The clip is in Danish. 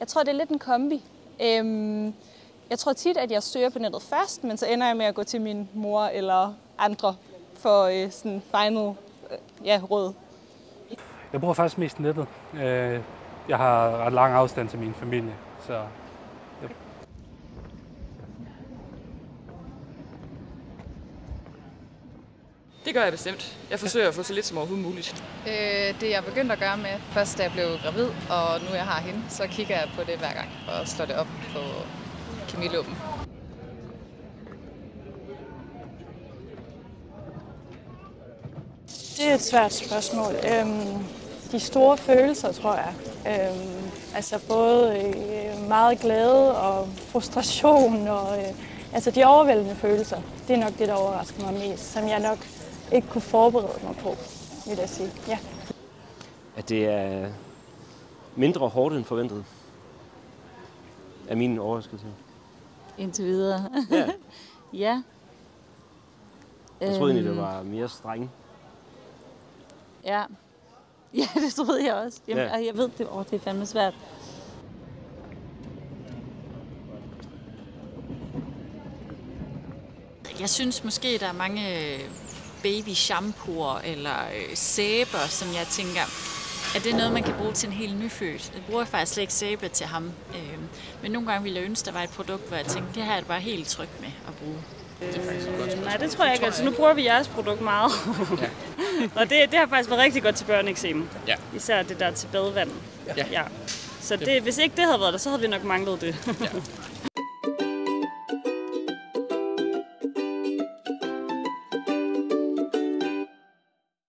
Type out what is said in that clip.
Jeg tror, det er lidt en kombi. Jeg tror tit, at jeg søger på nettet først, men så ender jeg med at gå til min mor eller andre for sådan final råd. Jeg bruger faktisk mest nettet. Jeg har ret lang afstand til min familie, så Det gør jeg bestemt. Jeg forsøger at få så lidt som overhovedet muligt. Det jeg begyndte at gøre med, først da jeg blev gravid, og nu jeg har hende, så kigger jeg på det hver gang og slår det op på kemiluppen. Det er et svært spørgsmål. De store følelser, tror jeg. Altså både meget glæde og frustration og altså de overvældende følelser. Det er nok det, der overrasker mig mest, som jeg nok ikke kunne forberede mig på, vil jeg sige. Ja. At det er mindre hårdt end forventet, er min overraskelse. Indtil videre. Ja. Ja. Jeg troede egentlig, det var mere streng. Ja. Ja, det troede jeg også. Jamen, Ja. jeg ved, det er fandme svært. Jeg synes måske, der er mange baby-shampooer eller sæber, som jeg tænker, er det noget, man kan bruge til en helt nyfødt? Jeg bruger faktisk slet ikke sæbe til ham. Men nogle gange ville jeg ønske, der var et produkt, hvor jeg tænkte, det her er jeg bare helt tryg med at bruge. Nej, det tror jeg ikke. Altså, nu bruger vi jeres produkt meget. Ja. Og det har faktisk været rigtig godt til børneeksem. Ja. Især det der til badevand. Ja. Ja. Så hvis ikke det havde været der, så havde vi nok manglet det. Ja.